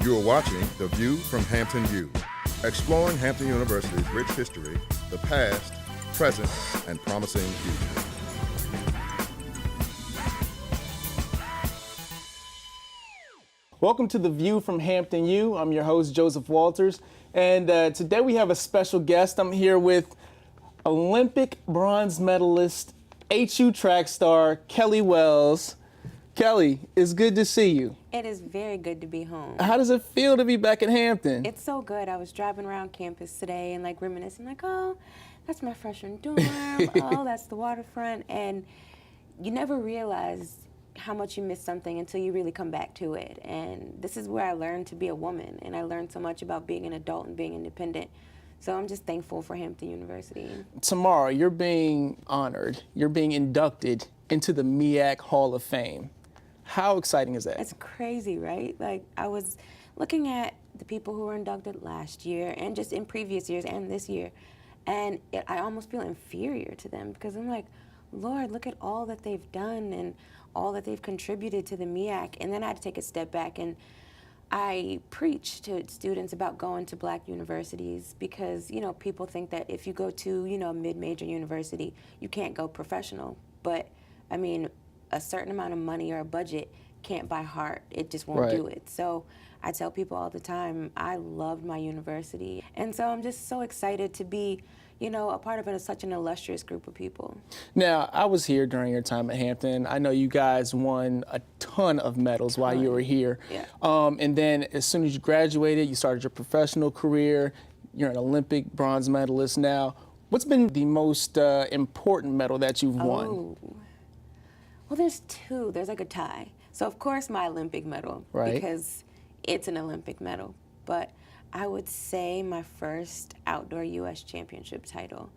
You are watching The View from Hampton U, exploring Hampton University's rich history, the past, present, and promising future. Welcome to The View from Hampton U. I'm your host, Joseph Walters, and today we have a special guest. I'm here with Olympic bronze medalist, HU track star, Kelly Wells. Kelly, it's good to see you. It is very good to be home. How does it feel to be back in Hampton? It's so good. I was driving around campus today and like reminiscing, like, oh, that's my freshman dorm. Oh, that's the waterfront. And you never realize how much you miss something until you really come back to it. And this is where I learned to be a woman, and I learned so much about being an adult and being independent. So I'm just thankful for Hampton University. Tomorrow, you're being honored. You're being inducted into the MEAC Hall of Fame. How exciting is that? It's crazy, right? Like, I was looking at the people who were inducted last year and just in previous years and this year, and I almost feel inferior to them because I'm like, Lord, look at all that they've done and all that they've contributed to the MEAC. And then I had to take a step back and I preach to students about going to Black universities because, you know, people think that if you go to, you know, a mid-major university, you can't go professional. But, I mean, a certain amount of money or a budget can't buy heart. It just won't do it. So I tell people all the time, I loved my university. And so I'm just so excited to be, you know, a part of such an illustrious group of people. Now, I was here during your time at Hampton. I know you guys won a ton of medals while you were here. Yeah. And then as soon as you graduated, you started your professional career. You're an Olympic bronze medalist now. What's been the most important medal that you've won? Well, there's two. There's like a tie. So, of course, my Olympic medal, because it's an Olympic medal. But I would say my first outdoor U.S. championship title,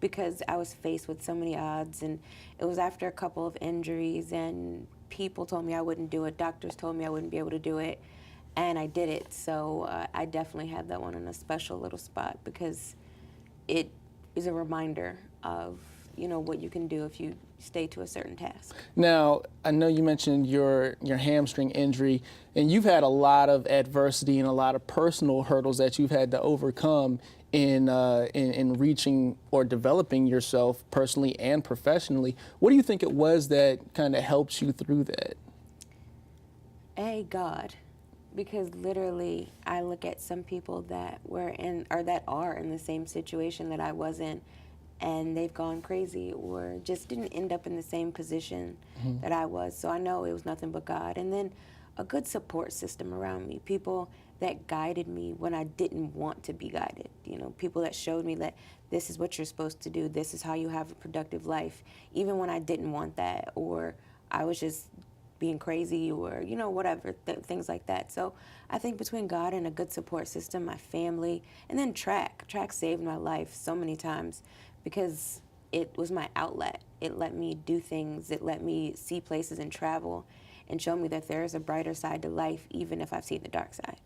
because I was faced with so many odds, and it was after a couple of injuries, and people told me I wouldn't do it. Doctors told me I wouldn't be able to do it, and I did it. So I definitely had that one in a special little spot because it is a reminder of, you know, what you can do if you stay to a certain task. Now, I know you mentioned your hamstring injury, and you've had a lot of adversity and a lot of personal hurdles that you've had to overcome in reaching or developing yourself personally and professionally. What do you think it was that kind of helped you through that? God, because literally I look at some people that were in or that are in the same situation that I was in, and they've gone crazy or just didn't end up in the same position that I was. So I know it was nothing but God. And then a good support system around me, people that guided me when I didn't want to be guided. You know, people that showed me that this is what you're supposed to do, this is how you have a productive life, even when I didn't want that, or I was just being crazy, or, you know, whatever, things like that. So I think between God and a good support system, my family, and then track saved my life so many times, because it was my outlet. It let me do things. It let me see places and travel and show me that there is a brighter side to life, even if I've seen the dark side.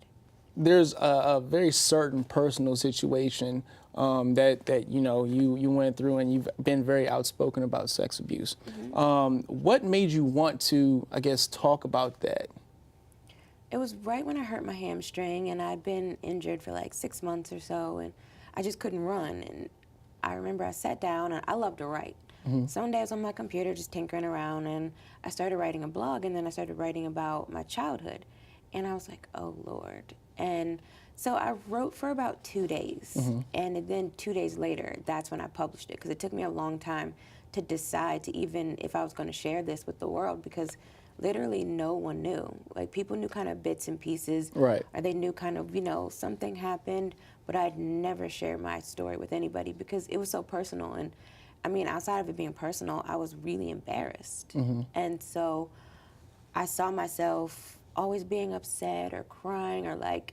There's a very certain personal situation that you know you went through, and you've been very outspoken about sex abuse. What made you want to, I guess, talk about that? It was right when I hurt my hamstring, and I'd been injured for like 6 months or so, and I just couldn't run. And I remember I sat down, and I love to write. So one day I was on my computer just tinkering around, and I started writing a blog, and then I started writing about my childhood. And I was like, oh, Lord. And so I wrote for about 2 days. And then 2 days later, that's when I published it, because it took me a long time to decide to even if I was going to share this with the world, because literally no one knew. Like, people knew kind of bits and pieces. Or they knew kind of, you know, something happened, but I'd never share my story with anybody because it was so personal. And I mean, outside of it being personal, I was really embarrassed. And so I saw myself always being upset or crying, or like,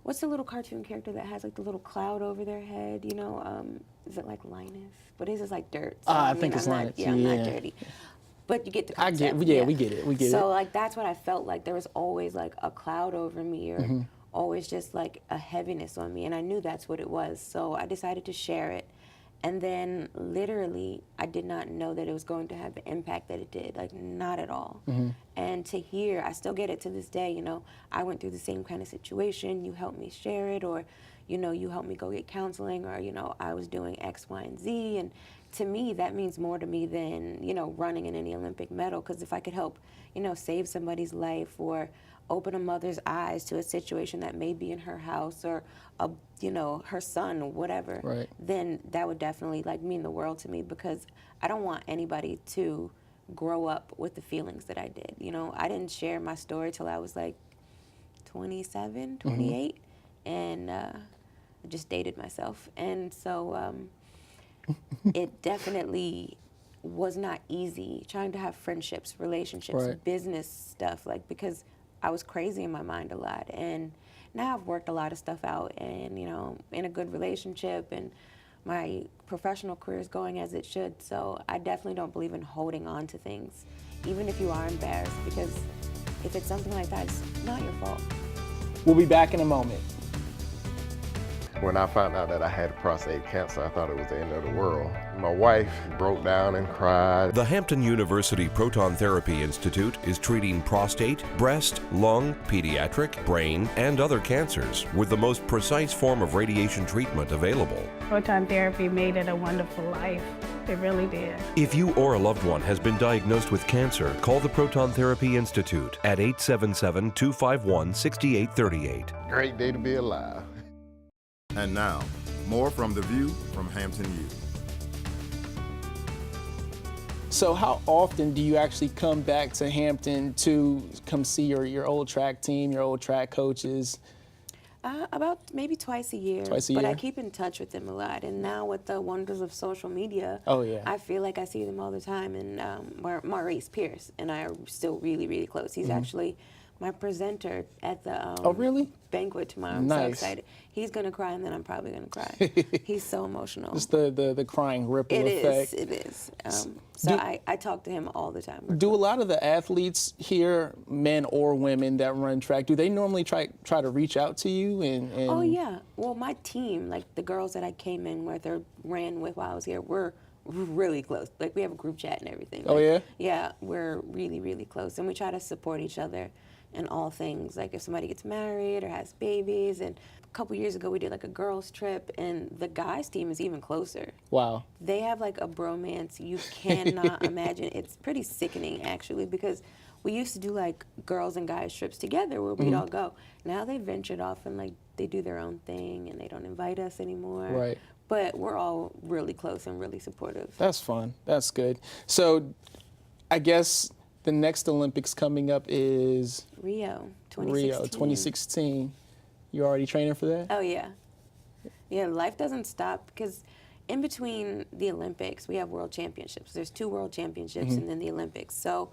what's the little cartoon character that has like the little cloud over their head, you know? Is it like Linus? But his is like dirt. So, I think it's Linus. Yeah, I'm not dirty. But you get the concept. We get it. So like, that's what I felt like. There was always like a cloud over me, or always just like a heaviness on me, and I knew that's what it was. So I decided to share it, And then literally, I did not know that it was going to have the impact that it did, like not at all. And to hear, I still get it to this day, you know, I went through the same kind of situation, you helped me share it, or, you know, you helped me go get counseling, or, you know, I was doing X, Y, and Z. And to me, that means more to me than, you know, running in any Olympic medal, because if I could help, you know, save somebody's life or open a mother's eyes to a situation that may be in her house or, you know, her son or whatever, right, then that would definitely like mean the world to me, because I don't want anybody to grow up with the feelings that I did. You know, I didn't share my story till I was like 27, 28, and I just dated myself. And so it definitely was not easy trying to have friendships, relationships, right, business stuff, like, because I was crazy in my mind a lot. And now I've worked a lot of stuff out, and, you know, in a good relationship, and my professional career is going as it should. So I definitely don't believe in holding on to things, even if you are embarrassed, because if it's something like that, it's not your fault. We'll be back in a moment. When I found out that I had prostate cancer, I thought it was the end of the world. My wife broke down and cried. The Hampton University Proton Therapy Institute is treating prostate, breast, lung, pediatric, brain, and other cancers with the most precise form of radiation treatment available. Proton therapy made it a wonderful life. It really did. If you or a loved one has been diagnosed with cancer, call the Proton Therapy Institute at 877-251-6838. Great day to be alive. And now, more from The View from Hampton U. So how often do you actually come back to Hampton to come see your old track team, your old track coaches? About maybe twice a year. Twice a but year? I keep in touch with them a lot. And now with the wonders of social media, Oh, yeah. I feel like I see them all the time. And Maurice Pierce and I are still really, really close. He's actually my presenter at the Oh, really? banquet tomorrow. I'm so Nice. excited. He's going to cry, and then I'm probably going to cry. He's so emotional. It's the crying ripple It effect. is. It is. So I talk to him all the time. Do a lot of the athletes here, men or women that run track, do they normally try to reach out to you? And Oh, yeah. Well, my team, like the girls that I came in with or ran with while I was here, we're really close. Like, we have a group chat and everything. Oh, Like, yeah? Yeah, we're really, really close. And we try to support each other in all things. Like, if somebody gets married or has babies. And a couple years ago, we did like a girls' trip, and the guys' team is even closer. Wow. They have like a bromance you cannot imagine. It's pretty sickening, actually, because we used to do like girls and guys trips together where we'd all go. Now they ventured off and like they do their own thing, and they don't invite us anymore. Right. But we're all really close and really supportive. That's fun. That's good. So I guess the next Olympics coming up is Rio 2016. Rio 2016. You already training for that? Oh, yeah. Yeah, life doesn't stop, because in between the Olympics, we have world championships. There's 2 world championships and then the Olympics. So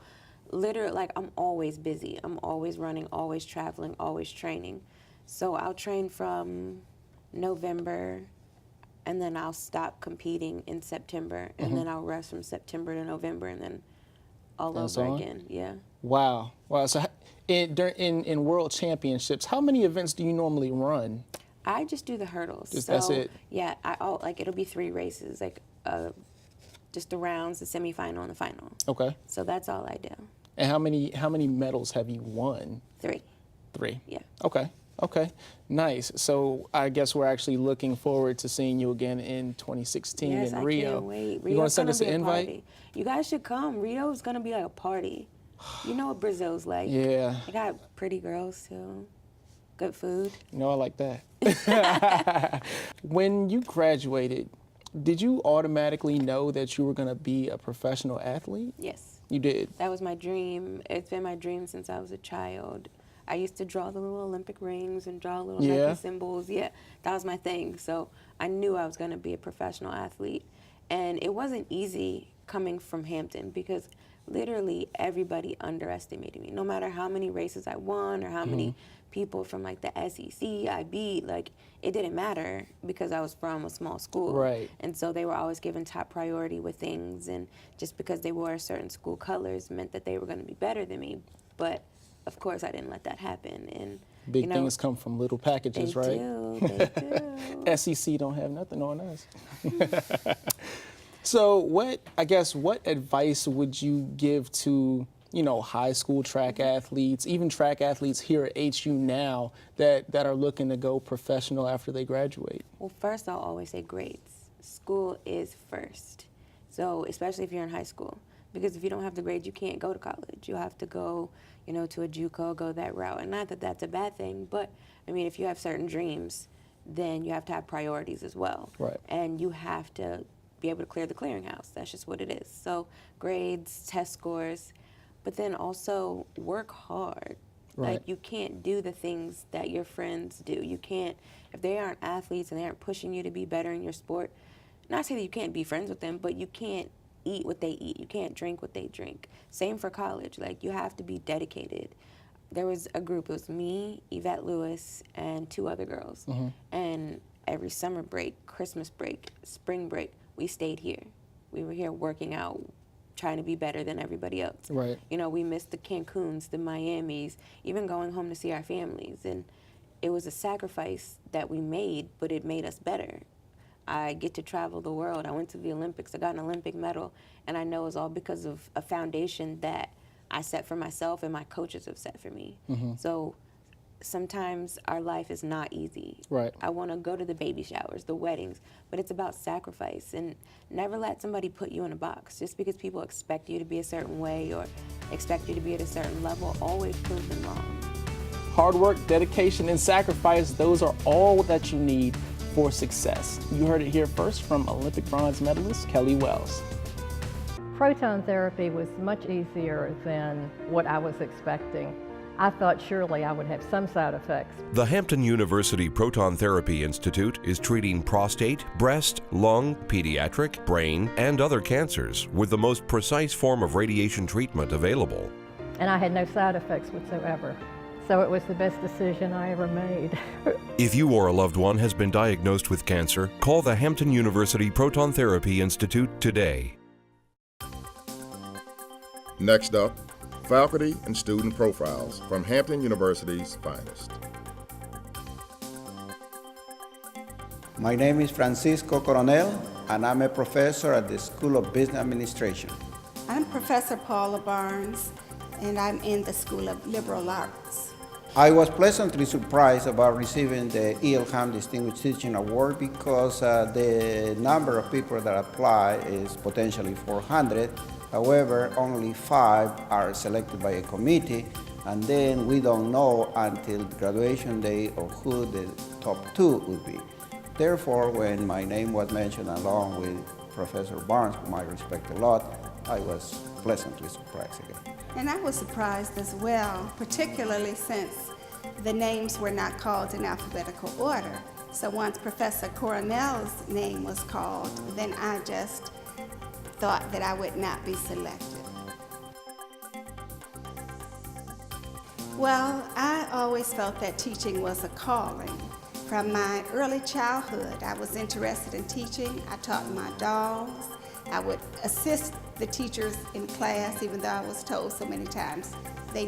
literally, like, I'm always busy. I'm always running, always traveling, always training. So I'll train from November, and then I'll stop competing in September, and then I'll rest from September to November, and then all That's over on? again. Yeah. Wow. Wow. So in world championships, how many events do you normally run? I just do the hurdles. Just so, that's it? Yeah, like it'll be 3 races, like just the rounds, the semifinal, and the final. Okay. So that's all I do. And how many medals have you won? 3. 3. Yeah. Okay. Okay. Nice. So I guess we're actually looking forward to seeing you again in 2016 Yes, in I Rio. can't wait. You want to Rio's send gonna us an be a invite? party. You guys should come. Rio's gonna be like a party. You know what Brazil's like. Yeah. They got pretty girls too. Good food. No, I like that. When you graduated, did you automatically know that you were going to be a professional athlete? Yes. You did? That was my dream. It's been my dream since I was a child. I used to draw the little Olympic rings and draw little Yeah. Nike symbols. Yeah, that was my thing. So I knew I was going to be a professional athlete. And it wasn't easy coming from Hampton, because literally everybody underestimated me. No matter how many races I won or how many people from like the SEC I beat, like it didn't matter, because I was from a small school. Right. And so they were always given top priority with things, and just because they wore certain school colors meant that they were going to be better than me. But of course I didn't let that happen. And Big things come from little packages, they right? do. SEC don't have nothing on us. So what advice would you give to, high school track athletes, even track athletes here at HU now that are looking to go professional after they graduate? Well, first I'll always say grades. School is first. So especially if you're in high school, because if you don't have the grades, you can't go to college. You have to go, to a JUCO, go that route. And not that that's a bad thing, but I mean, if you have certain dreams, then you have to have priorities as well. Right. And you have to be able to clear the clearinghouse. That's just what it is. So grades, test scores, but then also work hard. Right. Like, you can't do the things that your friends do. You can't, if they aren't athletes and they aren't pushing you to be better in your sport, not to say that you can't be friends with them, but you can't eat what they eat. You can't drink what they drink. Same for college. Like, you have to be dedicated. There was a group, it was me, Yvette Lewis, and 2 other girls. And every summer break, Christmas break, spring break, we stayed here. We were here working out, trying to be better than everybody else. Right. We missed the Cancuns, the Miamis, even going home to see our families. And it was a sacrifice that we made, but it made us better. I get to travel the world. I went to the Olympics. I got an Olympic medal, and I know it's all because of a foundation that I set for myself and my coaches have set for me. So sometimes our life is not easy. Right. I want to go to the baby showers, the weddings, but it's about sacrifice. And never let somebody put you in a box. Just because people expect you to be a certain way or expect you to be at a certain level, always prove them wrong. Hard work, dedication, and sacrifice, those are all that you need for success. You heard it here first from Olympic bronze medalist Kelly Wells. Proton therapy was much easier than what I was expecting. I thought surely I would have some side effects. The Hampton University Proton Therapy Institute is treating prostate, breast, lung, pediatric, brain, and other cancers with the most precise form of radiation treatment available. And I had no side effects whatsoever. So it was the best decision I ever made. If you or a loved one has been diagnosed with cancer, call the Hampton University Proton Therapy Institute today. Next up, faculty and student profiles from Hampton University's finest. My name is Francisco Coronel, and I'm a professor at the School of Business Administration. I'm Professor Paula Barnes, and I'm in the School of Liberal Arts. I was pleasantly surprised about receiving the E.L. Hamm Distinguished Teaching Award because the number of people that apply is potentially 400. However, only 5 are selected by a committee, and then we don't know until graduation day of who the top 2 would be. Therefore, when my name was mentioned along with Professor Barnes, whom I respect a lot, I was pleasantly surprised again. And I was surprised as well, particularly since the names were not called in alphabetical order. So once Professor Coronel's name was called, then I just thought that I would not be selected. Well, I always felt that teaching was a calling. From my early childhood, I was interested in teaching. I taught my dogs. I would assist the teachers in class, even though I was told so many times they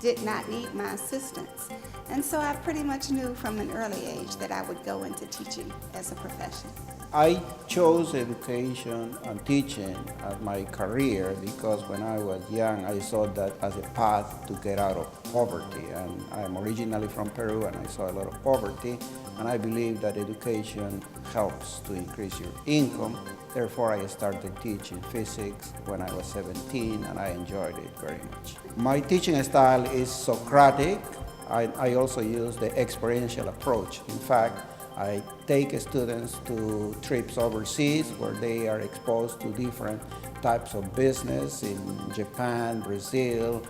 did not need my assistance. And so I pretty much knew from an early age that I would go into teaching as a profession. I chose education and teaching as my career because when I was young, I saw that as a path to get out of poverty. And I'm originally from Peru, and I saw a lot of poverty, and I believe that education helps to increase your income. Therefore, I started teaching physics when I was 17, and I enjoyed it very much. My teaching style is Socratic. I also use the experiential approach. In fact, I take students to trips overseas where they are exposed to different types of business in Japan, Brazil,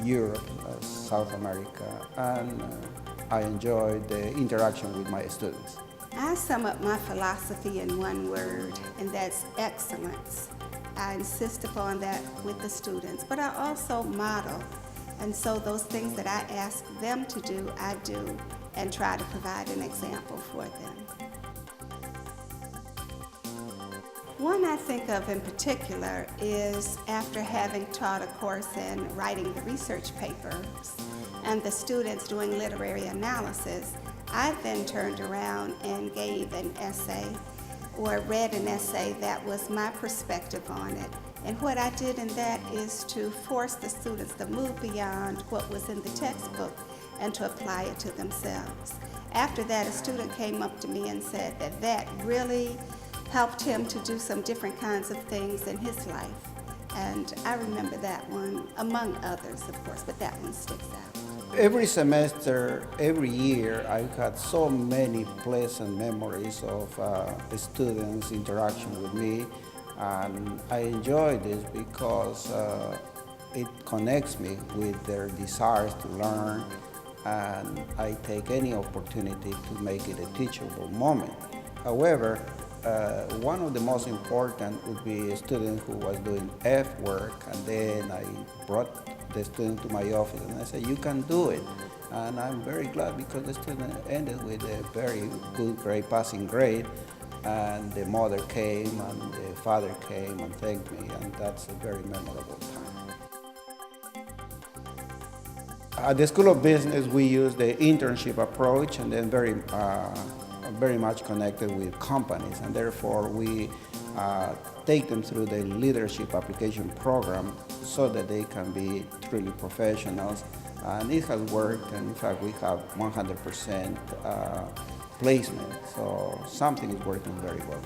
Europe, South America, and I enjoy the interaction with my students. I sum up my philosophy in one word, and that's excellence. I insist upon that with the students, but I also model. And so those things that I ask them to do, I do, and try to provide an example for them. One I think of in particular is after having taught a course in writing the research papers and the students doing literary analysis, I then turned around and gave an essay or read an essay that was my perspective on it. And what I did in that is to force the students to move beyond what was in the textbook and to apply it to themselves. After that, a student came up to me and said that that really helped him to do some different kinds of things in his life. And I remember that one, among others, of course, but that one sticks out. Every semester, every year, I've had so many pleasant memories of the students' interaction with me. And I enjoy this because it connects me with their desires to learn, and I take any opportunity to make it a teachable moment. However, one of the most important would be a student who was doing F work, and then I brought the student to my office and I said, you can do it. And I'm very glad because the student ended with a very good grade, passing grade, and the mother came and the father came and thanked me, and that's a very memorable time. At the School of Business, we use the internship approach, and then very much connected with companies, and therefore we take them through the leadership application program so that they can be truly professionals. And it has worked, and in fact we have 100% placement, so something is working very well.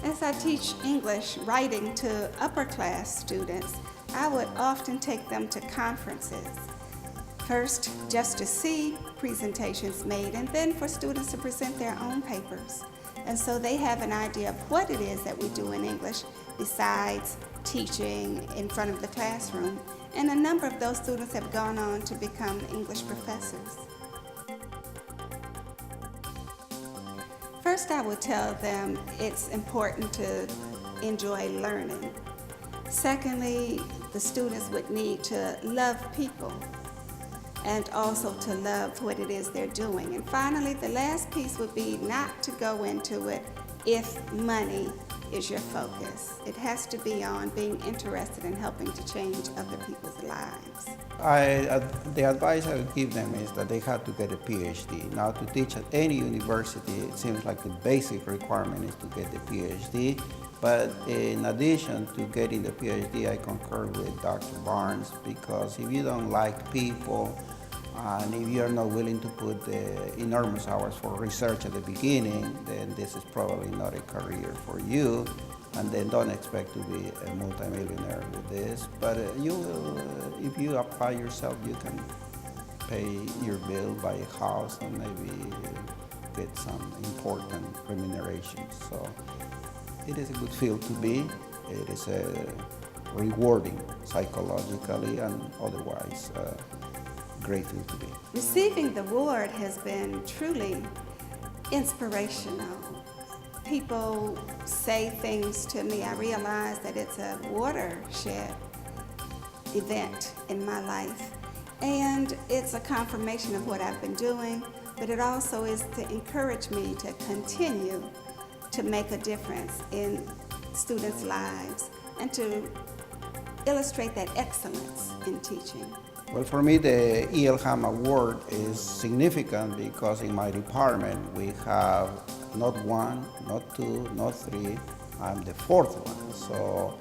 As I teach English writing to upper class students, I would often take them to conferences. First, just to see presentations made, and then for students to present their own papers. And so they have an idea of what it is that we do in English besides teaching in front of the classroom. And a number of those students have gone on to become English professors. First, I would tell them it's important to enjoy learning. Secondly, the students would need to love people and also to love what it is they're doing. And finally, the last piece would be not to go into it if money is your focus. It has to be on being interested in helping to change other people's lives. The advice I would give them is that they have to get a PhD. Now, to teach at any university, it seems like the basic requirement is to get the PhD. But in addition to getting the PhD, I concur with Dr. Barnes, because if you don't like people, and if you're not willing to put the enormous hours for research at the beginning, then this is probably not a career for you. And then don't expect to be a multimillionaire with this. But you will, if you apply yourself, you can pay your bill, buy a house, and maybe get some important remunerations. So it is a good field to be. It is rewarding psychologically and otherwise. Great field to be. Receiving the award has been truly inspirational. People say things to me. I realize that it's a watershed event in my life. And it's a confirmation of what I've been doing, but it also is to encourage me to continue to make a difference in students' lives and to illustrate that excellence in teaching. Well, for me, the E.L. Hamm Award is significant because in my department we have not one, not two, not three. I'm the fourth one. So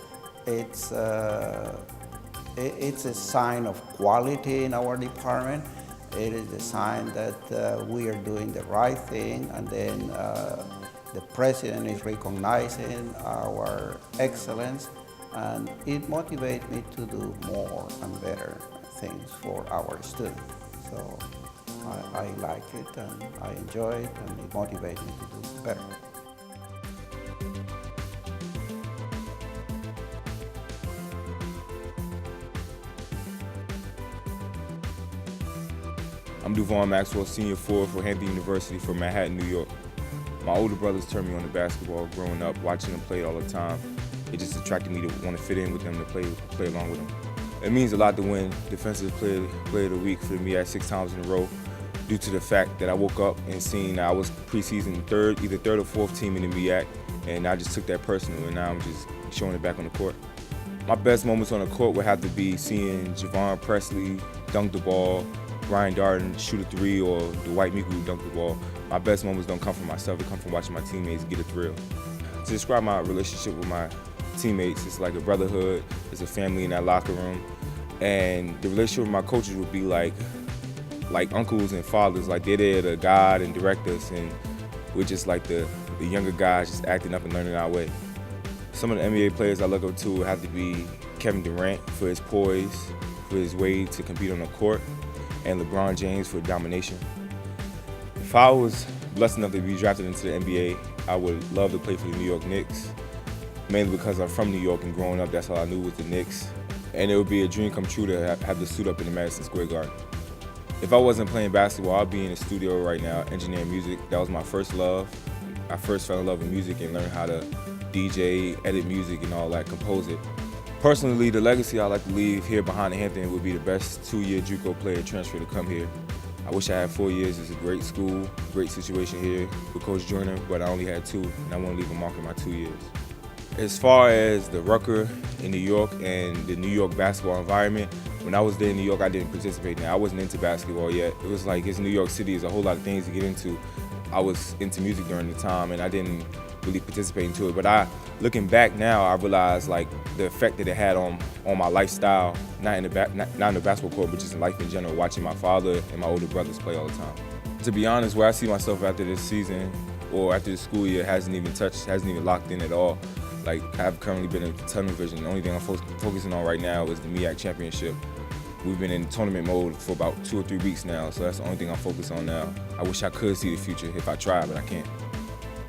it's a sign of quality in our department. It is a sign that we are doing the right thing, and then the president is recognizing our excellence, and it motivates me to do more and better things for our students. So I like it and I enjoy it, and it motivates me to do better. I'm Du'Vaughn Maxwell, Senior Forward for Hampton University from Manhattan, New York. My older brothers turned me on to basketball growing up, watching them play all the time. It just attracted me to want to fit in with them, to play along with them. It means a lot to win Defensive Player of the Week for the MEAC 6 times in a row. due to the fact that I woke up and seen I was preseason either third or fourth team in the MEAC, and I just took that personal, and now I'm just showing it back on the court. My best moments on the court would have to be seeing Javon Presley dunk the ball, Brian Darden shoot a three, or Dwight Miku dunk the ball. My best moments don't come from myself, they come from watching my teammates get a thrill. To describe my relationship with my teammates, it's like a brotherhood, it's a family in that locker room. And the relationship with my coaches would be like uncles and fathers, like they're there to guide and direct us, and we're just like the younger guys just acting up and learning our way. Some of the NBA players I look up to would have to be Kevin Durant for his poise, for his way to compete on the court, and LeBron James for domination. If I was blessed enough to be drafted into the NBA, I would love to play for the New York Knicks, mainly because I'm from New York and growing up, that's all I knew was the Knicks. And it would be a dream come true to have to suit up in the Madison Square Garden. If I wasn't playing basketball, I'd be in the studio right now, engineering music. That was my first love. I first fell in love with music and learned how to DJ, edit music and all that, compose it. Personally, the legacy I like to leave here behind the Hampton would be the best 2-year JUCO player transfer to come here. I wish I had 4 years. It's a great school, great situation here with Coach Joyner, but I only had 2, and I want to leave a mark in my 2 years. As far as the Rucker in New York and the New York basketball environment, when I was there in New York, I didn't participate in it. I wasn't into basketball yet. It was like, it's New York City, there's a whole lot of things to get into. I was into music during the time, and I didn't really participate into it. But looking back now, I realized like the effect that it had on my lifestyle, not in the basketball court, but just in life in general, watching my father and my older brothers play all the time. To be honest, where I see myself after this season or after the school year hasn't even locked in at all. Like, I've currently been in tunnel vision. The only thing I'm focusing on right now is the MEAC championship. We've been in tournament mode for about 2 or 3 weeks now, so that's the only thing I'm focused on now. I wish I could see the future if I tried, but I can't.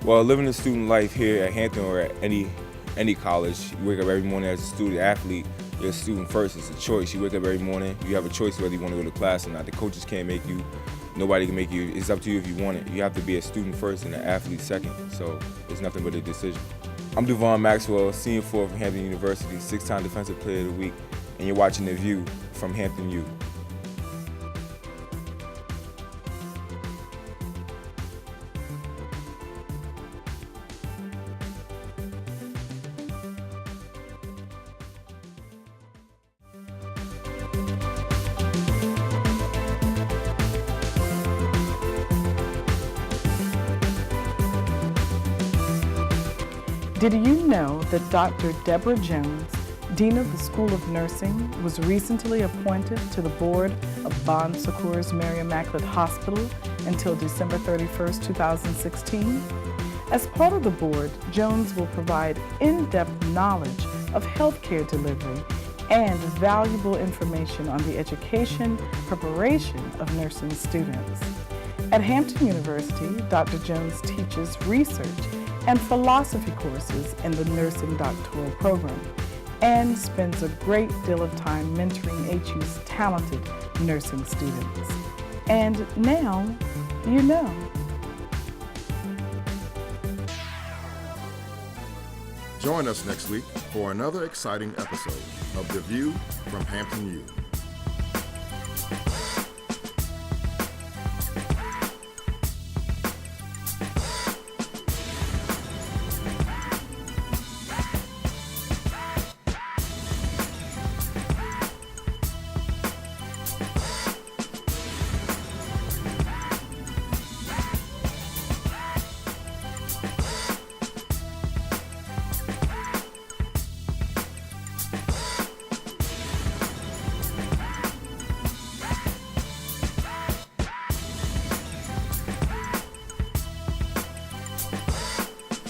Well, living a student life here at Hampton or at any college, you wake up every morning as a student athlete, you're a student first, it's a choice. You wake up every morning, you have a choice whether you want to go to class or not. The coaches can't make you, nobody can make you, it's up to you if you want it. You have to be a student first and an athlete second, so it's nothing but a decision. I'm Du'Vaughn Maxwell, Senior 4 from Hampton University, 6-time Defensive Player of the Week, and you're watching The View from Hampton U. Did you know that Dr. Deborah Jones, Dean of the School of Nursing, was recently appointed to the board of Bon Secours Mary Immaculate Hospital until December 31st, 2016? As part of the board, Jones will provide in-depth knowledge of healthcare delivery and valuable information on the education preparation of nursing students. At Hampton University, Dr. Jones teaches research and philosophy courses in the nursing doctoral program and spends a great deal of time mentoring HU's talented nursing students. And now, you know. Join us next week for another exciting episode of The View from Hampton U.